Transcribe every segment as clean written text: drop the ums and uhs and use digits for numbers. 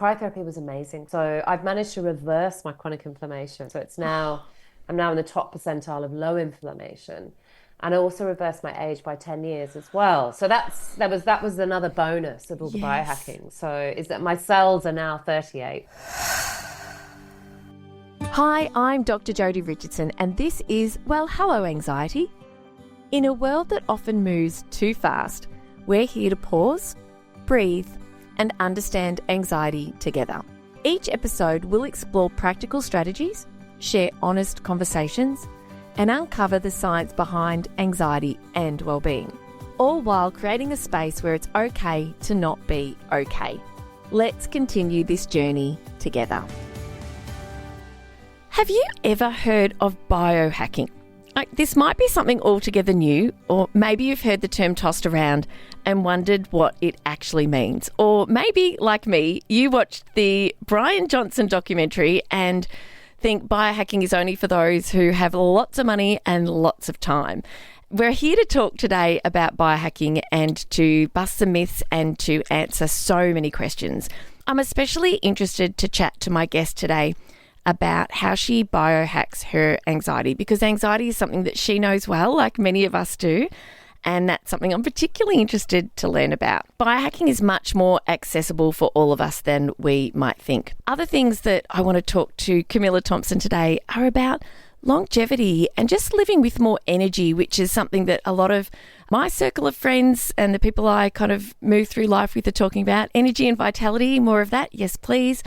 cryotherapy was amazing. So I've managed to reverse my chronic inflammation. So I'm now in the top percentile of low inflammation. And I also reversed my age by 10 years as well. So that was another bonus of all the Yes. biohacking. So is that my cells are now 38. Hi, I'm Dr. Jodi Richardson, and this is Well, Hello Anxiety. In a world that often moves too fast, we're here to pause, breathe, and understand anxiety together. Each episode will explore practical strategies, share honest conversations, and uncover the science behind anxiety and well-being, all while creating a space where it's okay to not be okay. Let's continue this journey together. Have you ever heard of biohacking? This might be something altogether new, or maybe you've heard the term tossed around and wondered what it actually means. Or maybe, like me, you watched the Brian Johnson documentary and think biohacking is only for those who have lots of money and lots of time. We're here to talk today about biohacking and to bust some myths and to answer so many questions. I'm especially interested to chat to my guest today about how she biohacks her anxiety, because anxiety is something that she knows well, like many of us do, and that's something I'm particularly interested to learn about. Biohacking is much more accessible for all of us than we might think. Other things that I want to talk to Camilla Thompson today are about longevity and just living with more energy, which is something that a lot of my circle of friends and the people I kind of move through life with are talking about. Energy and vitality, more of that, yes please.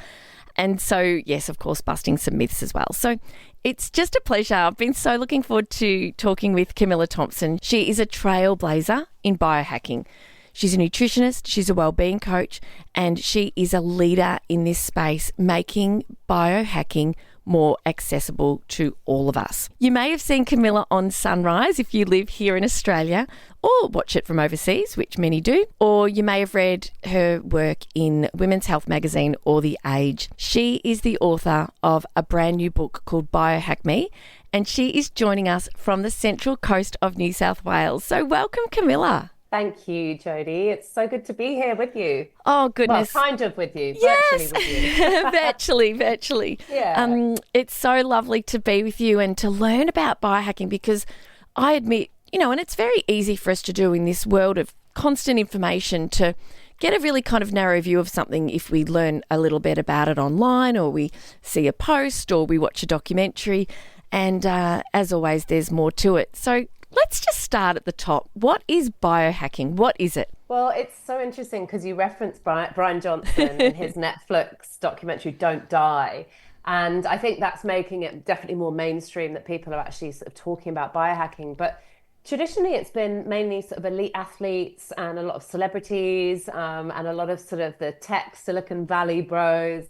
And so, yes, of course, busting some myths as well. So it's just a pleasure. I've been so looking forward to talking with Camilla Thompson. She is a trailblazer in biohacking. She's a nutritionist, she's a wellbeing coach, and she is a leader in this space, making biohacking more accessible to all of us. You may have seen Camilla on Sunrise if you live here in Australia, or watch it from overseas, which many do, or you may have read her work in Women's Health magazine or The Age. She is the author of a brand new book called Biohack Me, and she is joining us from the Central Coast of New South Wales. So welcome, Camilla. Thank you, Jodi. It's so good to be here with you. Oh, goodness. Well, kind of with you, Yes. virtually with you. virtually. Yeah. It's so lovely to be with you and to learn about biohacking, because I admit, and it's very easy for us to do in this world of constant information to get a really kind of narrow view of something if we learn a little bit about it online, or we see a post, or we watch a documentary. And as always, there's more to it. So let's just start at the top. What is biohacking? What is it? Well, it's so interesting because you referenced Brian Johnson and his Netflix documentary, Don't Die. And I think that's making it definitely more mainstream that people are actually sort of talking about biohacking. But traditionally, it's been mainly sort of elite athletes and a lot of celebrities and a lot of sort of the tech Silicon Valley bros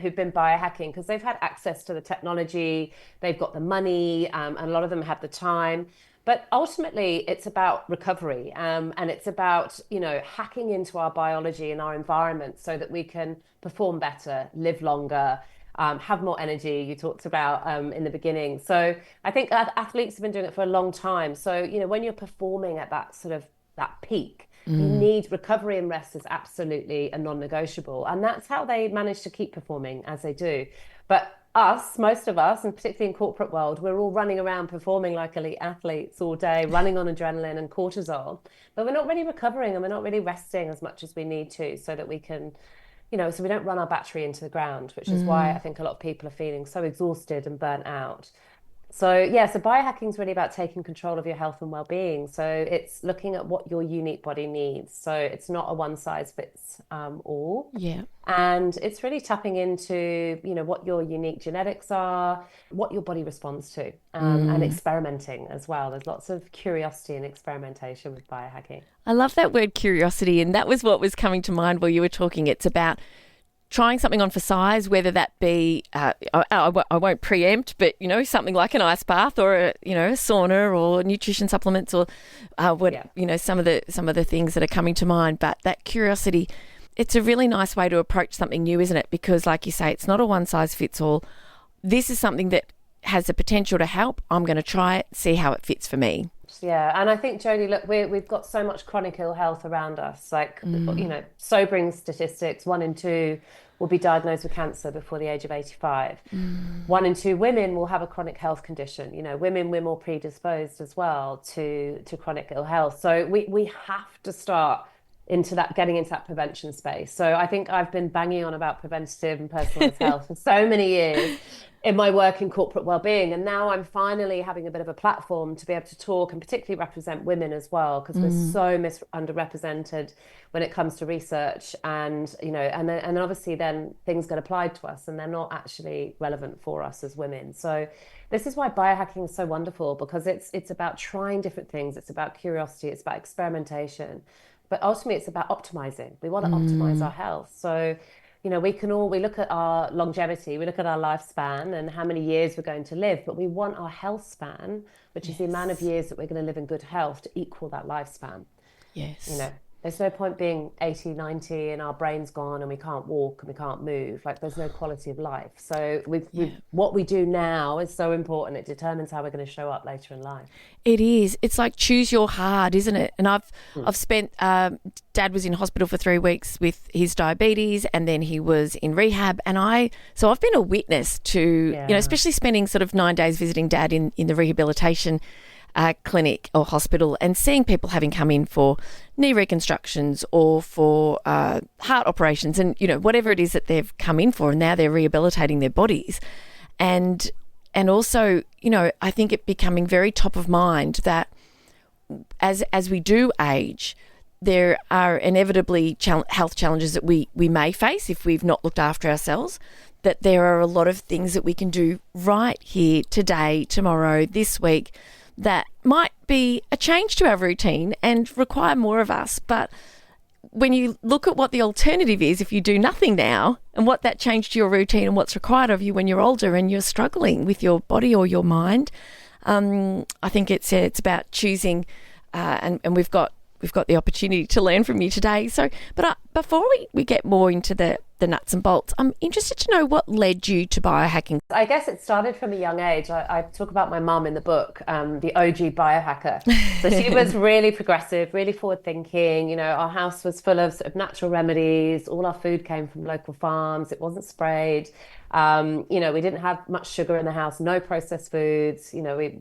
who've been biohacking because they've had access to the technology, they've got the money, and a lot of them have the time. But ultimately, it's about recovery and it's about, hacking into our biology and our environment so that we can perform better, live longer, have more energy, you talked about in the beginning. So I think athletes have been doing it for a long time. So, when you're performing at that sort of that peak, you need recovery, and rest is absolutely a non-negotiable. And that's how they manage to keep performing as they do. But most of us, and particularly in corporate world, we're all running around performing like elite athletes all day, running on adrenaline and cortisol, but we're not really recovering and we're not really resting as much as we need to so that we can, so we don't run our battery into the ground, which is why I think a lot of people are feeling so exhausted and burnt out. So biohacking is really about taking control of your health and well-being. So it's looking at what your unique body needs. So it's not a one size fits all. Yeah. And it's really tapping into, what your unique genetics are, what your body responds to, and experimenting as well. There's lots of curiosity and experimentation with biohacking. I love that word curiosity, and that was what was coming to mind while you were talking. It's about trying something on for size, whether that be, I won't preempt, but, something like an ice bath or, a sauna or nutrition supplements or some of the things that are coming to mind. But that curiosity, it's a really nice way to approach something new, isn't it? Because like you say, it's not a one size fits all. This is something that has the potential to help. I'm going to try it, see how it fits for me. Yeah, and I think, Jodi, look, we've got so much chronic ill health around us. Like, sobering statistics, 1 in 2 will be diagnosed with cancer before the age of 85. 1 in 2 women will have a chronic health condition. You know, women, we're more predisposed as well to chronic ill health. So we have to start getting into that prevention space. So I think I've been banging on about preventative and personalized health for so many years in my work in corporate wellbeing. And now I'm finally having a bit of a platform to be able to talk and particularly represent women as well, because we're so underrepresented when it comes to research. And, you know, and then obviously then things get applied to us and they're not actually relevant for us as women. So this is why biohacking is so wonderful, because it's about trying different things. It's about curiosity. It's about experimentation. But ultimately, it's about optimizing. We want to optimize our health. So, you know, we look at our longevity, we look at our lifespan and how many years we're going to live, but we want our health span, which is the amount of years that we're going to live in good health, to equal that lifespan. Yes. You know, there's no point being 80, 90 and our brain's gone and we can't walk and we can't move. Like, there's no quality of life. So what we do now is so important. It determines how we're going to show up later in life. It is. It's like choose your hard, isn't it? And I've spent. Dad was in hospital for 3 weeks with his diabetes, and then he was in rehab. And I've been a witness to, you know, especially spending sort of 9 days visiting Dad in the rehabilitation clinic or hospital, and seeing people having come in for knee reconstructions or for heart operations, and, you know, whatever it is that they've come in for, and now they're rehabilitating their bodies. And also, you know, I think it becoming very top of mind that as we do age, there are inevitably health challenges that we may face if we've not looked after ourselves, that there are a lot of things that we can do right here, today, tomorrow, this week, that might be a change to our routine and require more of us. But when you look at what the alternative is, if you do nothing now, and what that change to your routine and what's required of you when you're older and you're struggling with your body or your mind, I think it's about choosing, and we've got the opportunity to learn from you today. So, but before we get more into the nuts and bolts, I'm interested to know what led you to biohacking. I guess it started from a young age. I talk about my mum in the book, the OG biohacker. So she was really progressive, really forward thinking. You know, our house was full of sort of natural remedies. All our food came from local farms. It wasn't sprayed. You know, we didn't have much sugar in the house, no processed foods. You know,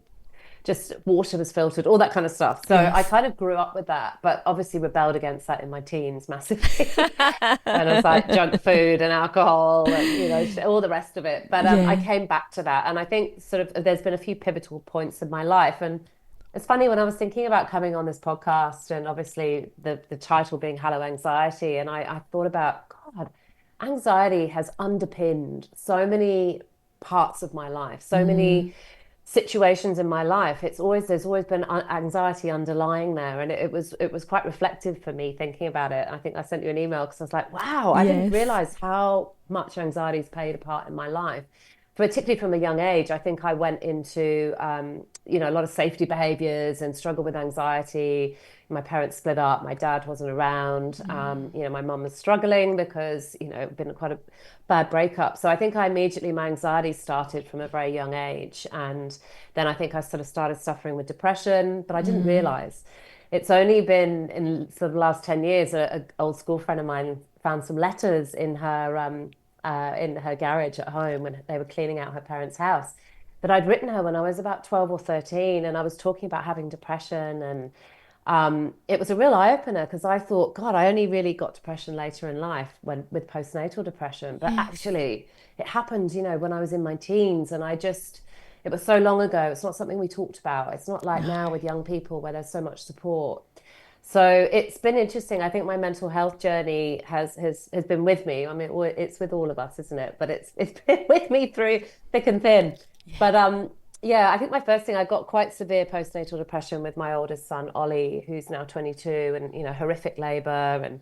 just water was filtered, all that kind of stuff. So yes. I kind of grew up with that, but obviously rebelled against that in my teens massively. And it was like junk food and alcohol and, you know, all the rest of it. But I came back to that. And I think sort of there's been a few pivotal points in my life. And it's funny, when I was thinking about coming on this podcast, and obviously the title being Hello Anxiety, and I thought about, God, anxiety has underpinned so many parts of my life, so many situations in my life. There's always been anxiety underlying there, and it was quite reflective for me thinking about it. I think I sent you an email because I was like, wow, I didn't realize how much anxiety's played a part in my life, particularly from a young age. I think I went into you know, a lot of safety behaviors and struggled with anxiety. My parents split up, my dad wasn't around. You know, my mum was struggling because, you know, it'd been quite a bad breakup. So I think my anxiety started from a very young age. And then I think I sort of started suffering with depression, but I didn't realize. It's only been in sort of the last 10 years, an old school friend of mine found some letters in her garage at home when they were cleaning out her parents' house, that I'd written her when I was about 12 or 13. And I was talking about having depression, and it was a real eye-opener, because I thought, God, I only really got depression later in life with postnatal depression. But actually it happened, you know, when I was in my teens, and it was so long ago. It's not something we talked about. It's not like now with young people where there's so much support. So it's been interesting. I think my mental health journey has been with me. I mean, it's with all of us, isn't it? But it's been with me through thick and thin. But I think my first thing, I got quite severe postnatal depression with my oldest son, Ollie, who's now 22, and, you know, horrific labor,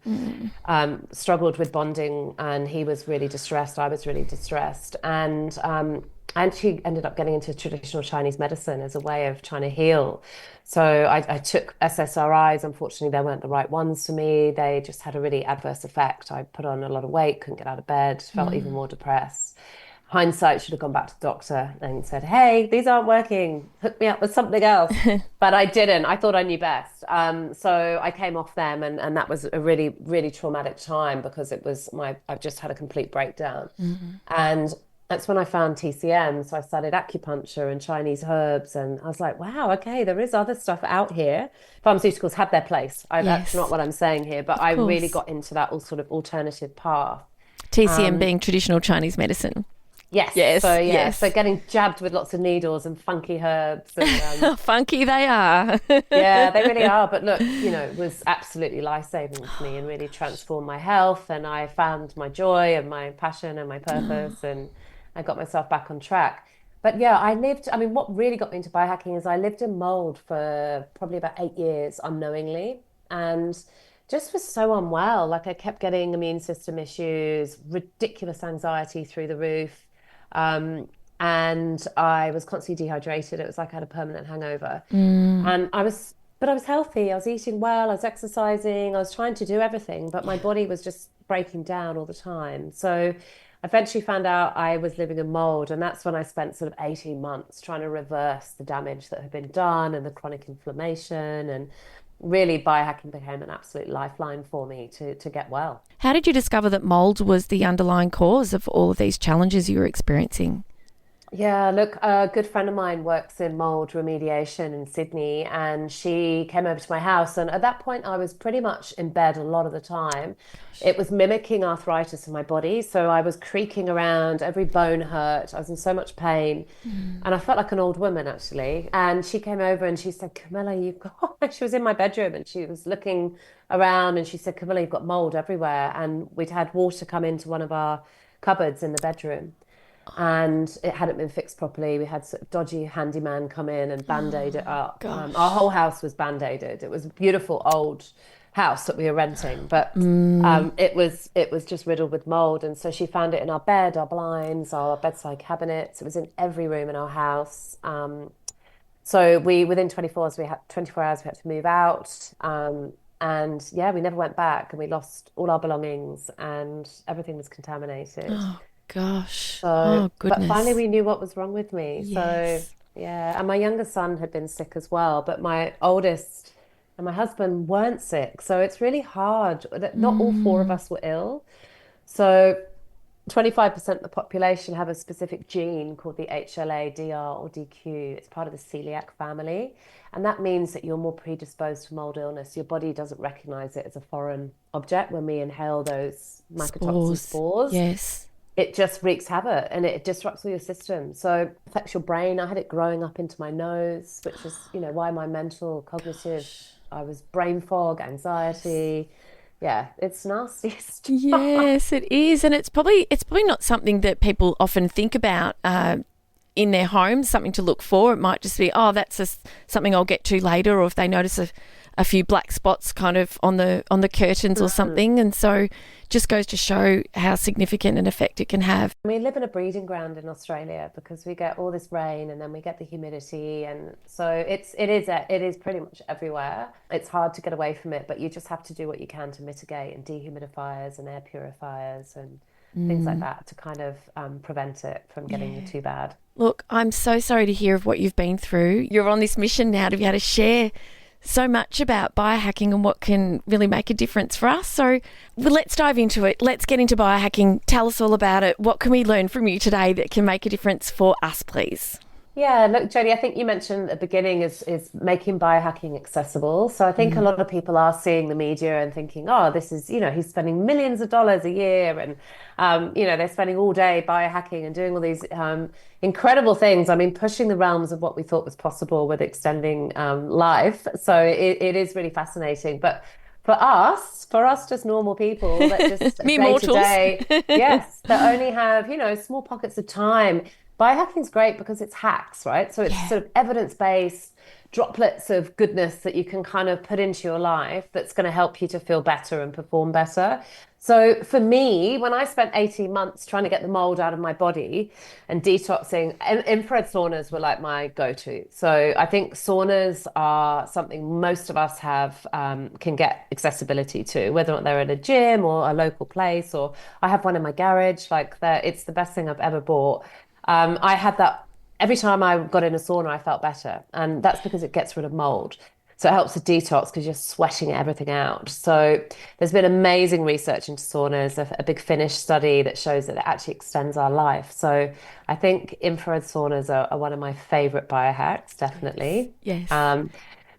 and struggled with bonding, and he was really distressed. I was really distressed. And she ended up getting into traditional Chinese medicine as a way of trying to heal. So I took SSRIs. Unfortunately, they weren't the right ones for me. They just had a really adverse effect. I put on a lot of weight, couldn't get out of bed, felt even more depressed. hindsight, should have gone back to the doctor and said, hey, these aren't working. Hook me up with something else. But I didn't. I thought I knew best. So I came off them, and that was a really, really traumatic time because I've just had a complete breakdown. And that's when I found TCM. So I started acupuncture and Chinese herbs. And I was like, wow, okay, there is other stuff out here. Pharmaceuticals have their place. That's not Yes, what I'm saying here. But of I really course. got into that all sort of alternative path. TCM Um, being traditional Chinese medicine. yes. So Yes, yeah. So yes. getting jabbed with lots of needles and funky herbs and Funky they are. yeah, they really are. But look, it was absolutely life-saving for me and really transformed my health. And I found my joy and my passion and my purpose, and I got myself back on track. But yeah, I mean, what really got me into biohacking is I lived in mold for probably about 8 years unknowingly and just was so unwell. Like I kept getting immune system issues, ridiculous anxiety through the roof. Um, and I was constantly dehydrated. It was like I had a permanent hangover. Mm. And but I was healthy. I was eating well. I was exercising. I was trying to do everything, but my body was just breaking down all the time. So I eventually found out I was living in mold. And that's when I spent sort of 18 months trying to reverse the damage that had been done and the chronic inflammation. And really, biohacking became an absolute lifeline for me to get well. How did you discover that mold was the underlying cause of all of these challenges you were experiencing? Yeah, look, a good friend of mine works in mold remediation in Sydney, and she came over to my house. And at that point, I was pretty much in bed a lot of the time. It was mimicking arthritis in my body. So I was creaking around, every bone hurt. I was in so much pain. And I felt like an old woman, actually. And she came over and she said, Camilla, you've got, she was in my bedroom and she was looking around and she said, Camilla, you've got mold everywhere. And we'd had water come into one of our cupboards in the bedroom and it hadn't been fixed properly. We had sort of dodgy handyman come in and band-aid it up. Our Gosh. whole house was band-aided. It was a beautiful old house that we were renting, but Mm. it was just riddled with mold. And so she found it in our bed, our blinds, our bedside cabinets. It was in every room in our house. So we within 24 hours we had 24 hours we had to move out. And yeah, we never went back, and we lost all our belongings, and everything was contaminated. Oh, gosh. So, Oh, but finally goodness. we knew what was wrong with me. So, Yes. yeah, and my younger son had been sick as well, but my oldest and my husband weren't sick. So it's really hard. Not all four of Mm. us were ill. So 25% of the population have a specific gene called the HLA, DR, or DQ. It's part of the celiac family. And that means that you're more predisposed to mold illness. Your body doesn't recognize it as a foreign object when we inhale those mycotoxin Spores. spores. Yes. It just wreaks havoc and it disrupts all your systems. So it affects your brain. I had it growing up into my nose, which is, why my mental, cognitive, I was brain fog, anxiety. Yeah, it's nasty stuff. Yes, it is, and it's probably not something that people often think about in their homes. Something to look for. It might just be, oh, that's just something I'll get to later, or if they notice a few black spots kind of on the curtains or something, and so just goes to show how significant an effect it can have. We live in a breeding ground in Australia because we get all this rain and then we get the humidity, and so it is pretty much everywhere. It's hard to get away from it, but you just have to do what you can to mitigate, and dehumidifiers and air purifiers and things like that to kind of prevent it from getting Yeah. too bad. Look, I'm so sorry to hear of what you've been through. You're on this mission now to be able to share so much about biohacking and what can really make a difference for us. So well, let's dive into it. Let's get into biohacking. Tell us all about it. What can we learn from you today that can make a difference for us, please? Yeah, look, Jodie, I think you mentioned at the beginning is making biohacking accessible. So I think a lot of people are seeing the media and thinking, oh, this is, he's spending millions of dollars a year and, they're spending all day biohacking and doing all these incredible things. I mean, pushing the realms of what we thought was possible with extending life. So it is really fascinating. But for us just normal people that just Mere day to mortals. day, yes, that only have, small pockets of time. Biohacking's great because it's hacks, right? So it's Yeah. sort of evidence-based droplets of goodness that you can kind of put into your life that's going to help you to feel better and perform better. So for me, when I spent 18 months trying to get the mold out of my body and detoxing, infrared saunas were like my go-to. So I think saunas are something most of us have can get accessibility to, whether or not they're at a gym or a local place, or I have one in my garage. Like it's the best thing I've ever bought. I had that every time I got in a sauna, I felt better, and that's because it gets rid of mold. So it helps with detox because you're sweating everything out. So there's been amazing research into saunas, a big Finnish study that shows that it actually extends our life. So I think infrared saunas are one of my favorite biohacks, definitely. Yes. Um,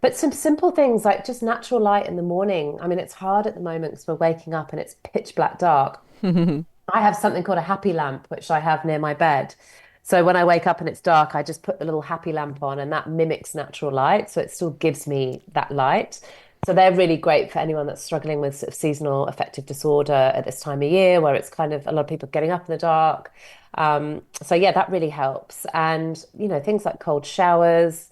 but some simple things like just natural light in the morning. I mean, it's hard at the moment because we're waking up and it's pitch black dark. I have something called a happy lamp, which I have near my bed. So when I wake up and it's dark, I just put the little happy lamp on and that mimics natural light. So it still gives me that light. So they're really great for anyone that's struggling with sort of seasonal affective disorder at this time of year, where it's kind of a lot of people getting up in the dark. So yeah, that really helps. And, things like cold showers,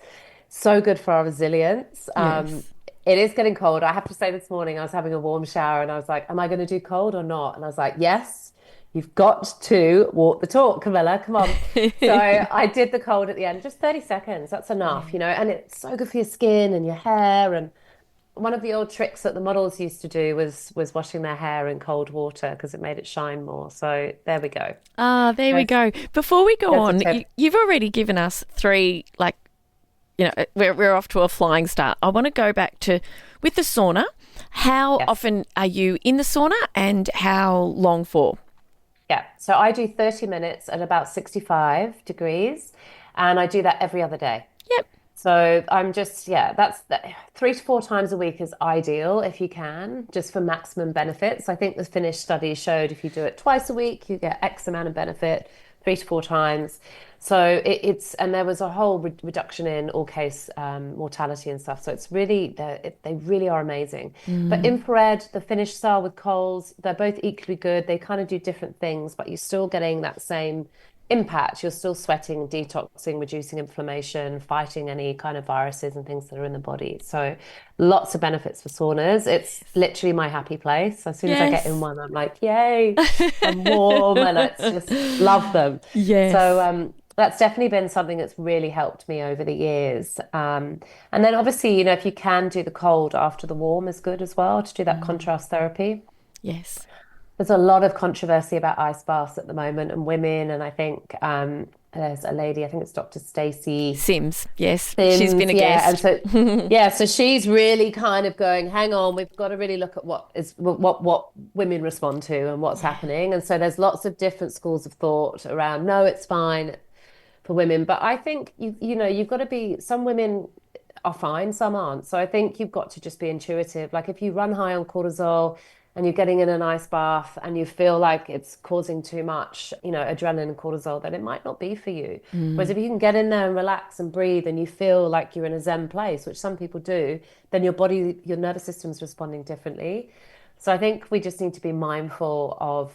so good for our resilience. Yes. It is getting cold. I have to say this morning I was having a warm shower and I was like, am I going to do cold or not? And I was like, yes, you've got to walk the talk, Camilla. Come on. So I did the cold at the end, just 30 seconds. That's enough, and it's so good for your skin and your hair. And one of the old tricks that the models used to do was washing their hair in cold water because it made it shine more. So there we go. Ah, there we There's, go. Before we go there's a on, tip. you've already given us three, we're off to a flying start. I want to go back to with the sauna. How Yes. often are you in the sauna and how long for? Yeah. So I do 30 minutes at about 65 degrees, and I do that every other day. Yep. So I'm just, yeah, that's 3 to 4 times a week is ideal if you can, just for maximum benefits. I think the Finnish study showed if you do it twice a week, you get X amount of benefit, 3 to 4 times. So and there was a whole reduction in all case mortality and stuff. So it's really, they really are amazing. But infrared, the Finnish style with coals, they're both equally good. They kind of do different things, but you're still getting that same impact. You're still sweating, detoxing, reducing inflammation, fighting any kind of viruses and things that are in the body. So lots of benefits for saunas. It's literally my happy place. As soon as I get in Yes. one, I'm like, yay, I'm warm and it's just love them. So Yes. that's definitely been something that's really helped me over the years. And then obviously, if you can do the cold after the warm is good as well to do that contrast therapy. Yes. There's a lot of controversy about ice baths at the moment and women, and I think there's a lady, I think it's Dr. Stacey Sims. Yes. She's been Sims, a yeah, and guest. so yeah, so she's really kind of going, hang on, we've got to really look at what women respond to and what's happening, and so there's lots of different schools of thought around. No, it's fine for women, but I think you've got to be. Some women are fine, some aren't. So I think you've got to just be intuitive. Like if you run high on cortisol and you're getting in an ice bath and you feel like it's causing too much, adrenaline and cortisol, then it might not be for you. Whereas if you can get in there and relax and breathe and you feel like you're in a Zen place, which some people do, then your nervous system's responding differently. So I think we just need to be mindful of,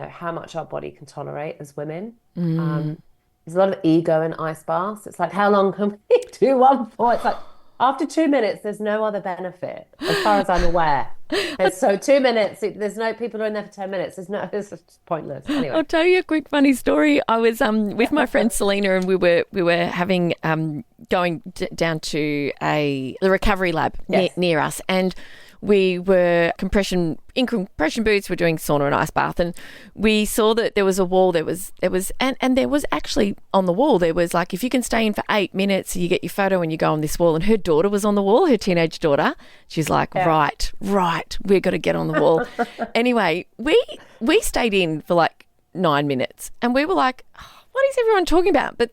how much our body can tolerate as women. There's a lot of ego in ice baths. It's like, how long can we do one for? It's like, after 2 minutes, there's no other benefit, as far as I'm aware. And so 2 minutes, there's no people are in there for 10 minutes. It's just pointless. Anyway. I'll tell you a quick funny story. I was with my friend Selena, and we were having going down to the recovery lab Yes. near us, and we were in compression boots. We're doing sauna and ice bath, and we saw that there was a wall. There was actually on the wall. There was like, if you can stay in for 8 minutes, you get your photo and you go on this wall. And her daughter was on the wall. Her teenage daughter. She's like, Yeah. right, we've got to get on the wall. Anyway, we stayed in for like 9 minutes, and we were like, "Oh, what is everyone talking about?" But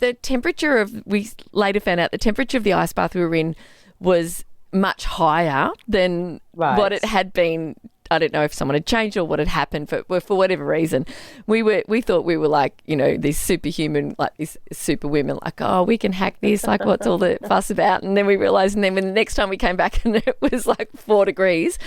we later found out the temperature of the ice bath we were in was much higher than what it Right. had been. I don't know if someone had changed or what had happened, but for whatever reason, we thought we were like, these superhuman, like these super women, like, oh, we can hack this, like what's all the fuss about? And then we realised, and then when the next time we came back and it was like 4 degrees,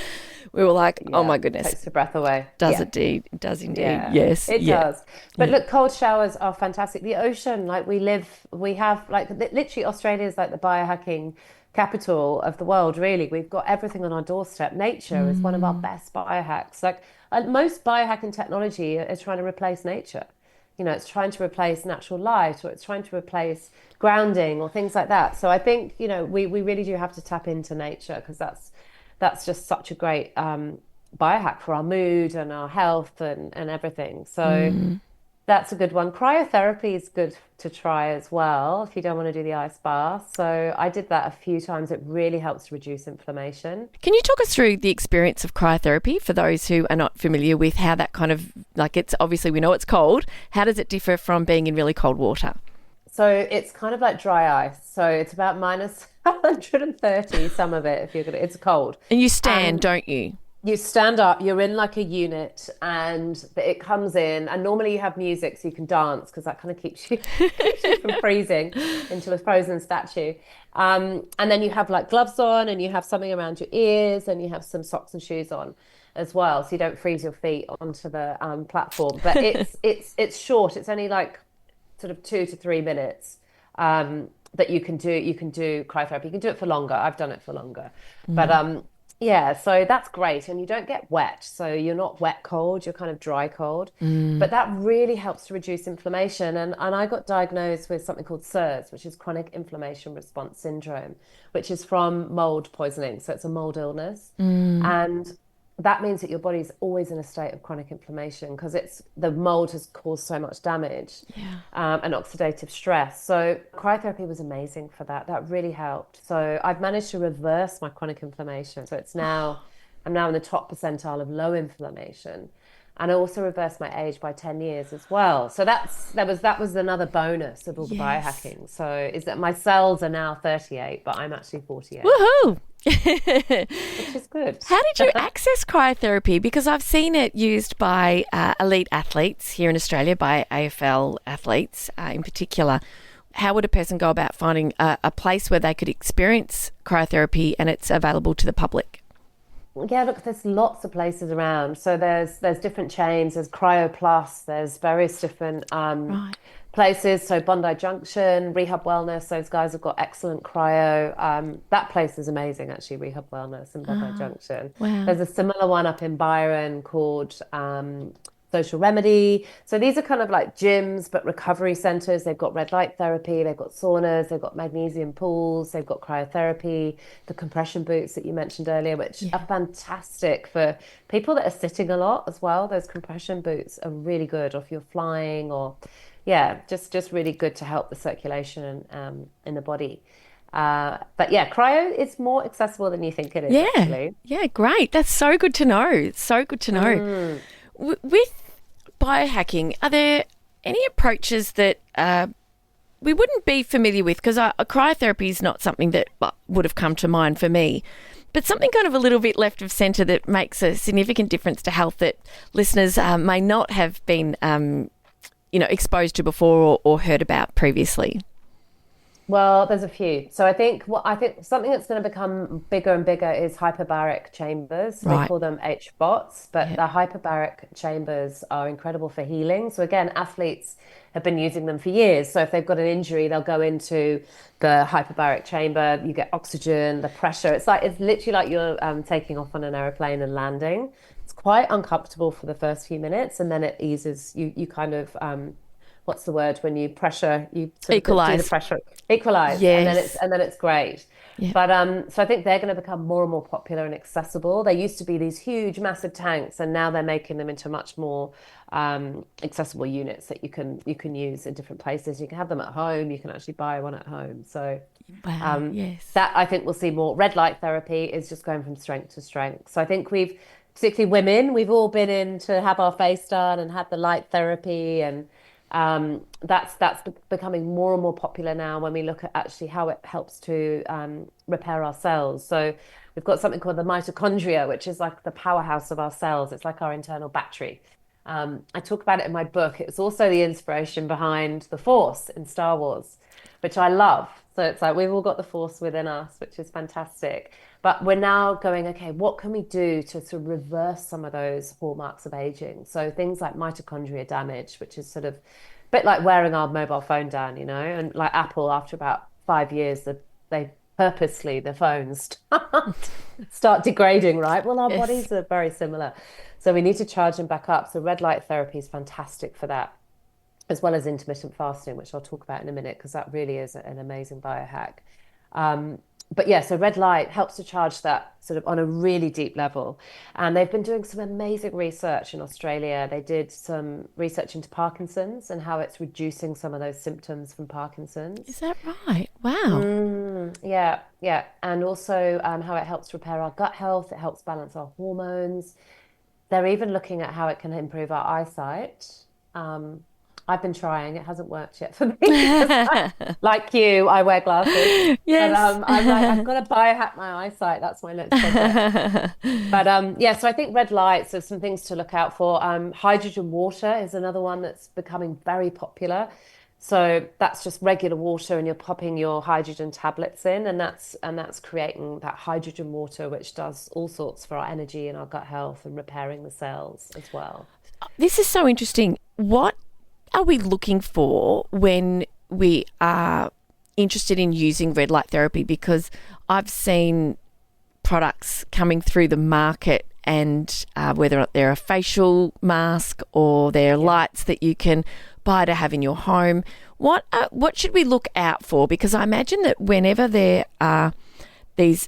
we were like, oh my goodness, Takes the breath away. does Yeah. it does indeed, Yeah, yes, it yeah. does. But look, cold showers are fantastic. The ocean, like we have, like literally Australia is like the biohacking capital of the world, really. We've got everything on our doorstep. Nature is one of our best biohacks. Like most biohacking technology is trying to replace nature. It's trying to replace natural light, or it's trying to replace grounding or things like that. So I think, we really do have to tap into nature, because that's just such a great biohack for our mood and our health and everything. So that's a good one. Cryotherapy is good to try as well if you don't want to do the ice bath. So I did that a few times. It really helps to reduce inflammation. Can you talk us through the experience of cryotherapy for those who are not familiar with how that kind of, like, it's obviously we know it's cold. How does it differ from being in really cold water? So it's kind of like dry ice. So it's about minus 130, some of it, if you're gonna, it's cold. And you stand, don't you? You stand up, you're in like a unit, and it comes in, and normally you have music so you can dance, because that kind of keeps you from freezing into a frozen statue. And then you have like gloves on, and you have something around your ears, and you have some socks and shoes on as well, so you don't freeze your feet onto the platform. But it's short. It's only like sort of 2 to 3 minutes that you can do cryotherapy. You can do it for longer. I've done it for longer, but yeah, so that's great. And you don't get wet. So you're not wet cold, you're kind of dry cold. But that really helps to reduce inflammation. And I got diagnosed with something called CIRS, which is chronic inflammation response syndrome, which is from mold poisoning. So it's a mold illness. And that means that your body's always in a state of chronic inflammation, because the mold has caused so much damage, and oxidative stress. So cryotherapy was amazing for that. That really helped. So I've managed to reverse my chronic inflammation. So I'm now in the top percentile of low inflammation. And I also reversed my age by 10 years as well. So that was another bonus of all the biohacking. So is that my cells are now 38, but I'm actually 48. Woohoo! Which is good. How did you access cryotherapy? Because I've seen it used by elite athletes here in Australia, by AFL athletes in particular. How would a person go about finding a place where they could experience cryotherapy and it's available to the public? Yeah, look, there's lots of places around. So there's different chains. There's Cryo Plus. There's various different places. So Bondi Junction, Rehab Wellness. Those guys have got excellent cryo. That place is amazing, actually. Rehab Wellness in Bondi Junction. Wow. There's a similar one up in Byron called Social Remedy. So these are kind of like gyms, but recovery centers. They've got red light therapy, they've got saunas, they've got magnesium pools, they've got cryotherapy, the compression boots that you mentioned earlier, which are fantastic for people that are sitting a lot as well. Those compression boots are really good, or if you're flying, or just really good to help the circulation in the body. But yeah, cryo is more accessible than you think it is, actually. Yeah, great. That's so good to know. It's so good to know. With biohacking, are there any approaches that we wouldn't be familiar with? Because cryotherapy is not something that would have come to mind for me, but something kind of a little bit left of centre that makes a significant difference to health that listeners may not have been exposed to before or heard about previously. Well, there's a few. So I think something that's going to become bigger and bigger is hyperbaric chambers. They call them HBOTs, but the hyperbaric chambers are incredible for healing. So again, athletes have been using them for years. So if they've got an injury, they'll go into the hyperbaric chamber. You get oxygen, the pressure. It's literally like you're taking off on an aeroplane and landing. It's quite uncomfortable for the first few minutes, and then it eases. You kind of what's the word when you pressure, you sort of equalize do the pressure, equalize, yes. and then it's great. But so I think they're going to become more and more popular and accessible. They used to be these huge, massive tanks, and now they're making them into much more accessible units that you can use in different places. You can have them at home. You can actually buy one at home. So that I think we'll see more. Red light therapy is just going from strength to strength. So I think particularly women, we've all been in to have our face done and had the light therapy, and that's becoming more and more popular now when we look at actually how it helps to repair our cells. So we've got something called the mitochondria, which is like the powerhouse of our cells. It's like our internal battery. I talk about it in my book. It's also the inspiration behind the Force in Star Wars, which I love. So it's like we've all got the Force within us, which is fantastic. But we're now going, okay, what can we do to sort of reverse some of those hallmarks of aging? So things like mitochondria damage, which is sort of a bit like wearing our mobile phone down, and like Apple, after about 5 years, they purposely the phones start degrading, right? Well, our Yes. bodies are very similar. So we need to charge them back up. So red light therapy is fantastic for that, as well as intermittent fasting, which I'll talk about in a minute, because that really is an amazing biohack. Um, but yeah, so red light helps to charge that sort of on a really deep level. And they've been doing some amazing research in Australia. They did some research into Parkinson's and how it's reducing some of those symptoms from Parkinson's. Is that right? Wow. Yeah, yeah. And also how it helps repair our gut health. It helps balance our hormones. They're even looking at how it can improve our eyesight. I've been trying. It hasn't worked yet for me. Like you, I wear glasses. Yes. But I'm like, I've got to biohack my eyesight. That's my next project. But yeah, so I think red lights are some things to look out for. Hydrogen water is another one that's becoming very popular. So that's just regular water, and you're popping your hydrogen tablets in, and that's creating that hydrogen water, which does all sorts for our energy and our gut health and repairing the cells as well. This is so interesting. What are we looking for when we are interested in using red light therapy? Because I've seen products coming through the market, and whether they're a facial mask or they're lights that you can buy to have in your home, what should we look out for? Because I imagine that whenever there are these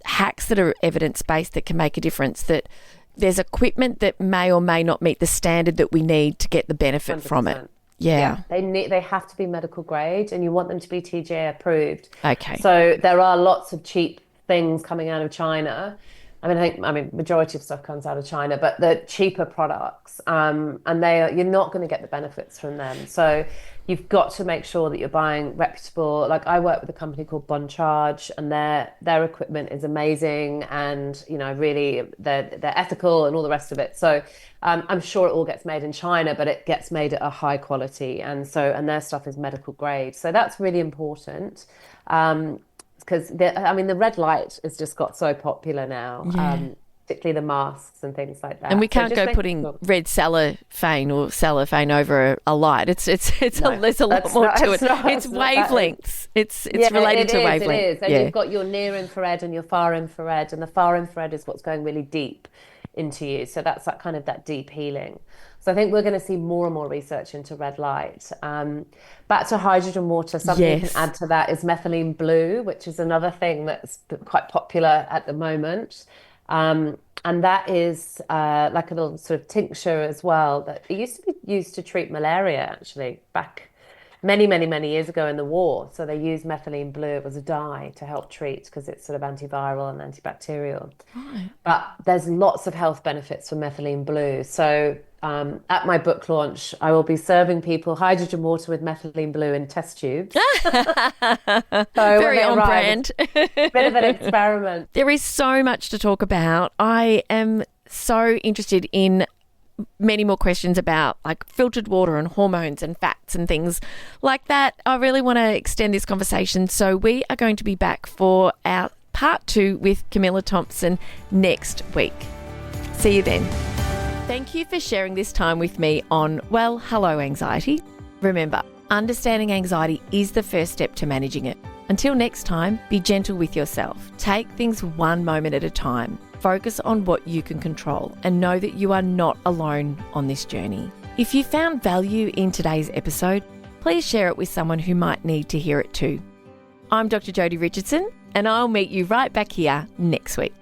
hacks that are evidence-based that can make a difference, that there's equipment that may or may not meet the standard that we need to get the benefit 100%. from it. Yeah. They have to be medical grade, and you want them to be TGA approved. Okay. So there are lots of cheap things coming out of China. I mean, majority of stuff comes out of China, but the cheaper products, and you're not going to get the benefits from them. So you've got to make sure that you're buying reputable. Like, I work with a company called Bon Charge, and their equipment is amazing, and really they're ethical and all the rest of it. So I'm sure it all gets made in China, but it gets made at a high quality, and their stuff is medical grade. So that's really important. Because the red light has just got so popular now, particularly the masks and things like that. And we can't go putting sure. red cellophane or cellophane over a light. There's a lot more to it. It's wavelengths. It's related to wavelengths. It is. And you've got your near infrared and your far infrared, and the far infrared is what's going really deep into you. So that's that deep healing. So I think we're going to see more and more research into red light. Back to hydrogen water, something you can add to that is methylene blue, which is another thing that's quite popular at the moment. And that is like a little sort of tincture as well, that it used to be used to treat malaria, actually, back many, many, many years ago in the war. So they used methylene blue as a dye to help treat, because it's sort of antiviral and antibacterial. Right. But there's lots of health benefits from methylene blue. So at my book launch, I will be serving people hydrogen water with methylene blue in test tubes. Very on brand. Bit of an experiment. There is so much to talk about. I am so interested in many more questions about like filtered water and hormones and fats and things like that. I really want to extend this conversation. So we are going to be back for our part 2 with Camilla Thompson next week. See you then. Thank you for sharing this time with me on Well, Hello Anxiety. Remember, understanding anxiety is the first step to managing it. Until next time, be gentle with yourself. Take things one moment at a time. Focus on what you can control and know that you are not alone on this journey. If you found value in today's episode, please share it with someone who might need to hear it too. I'm Dr. Jodi Richardson, and I'll meet you right back here next week.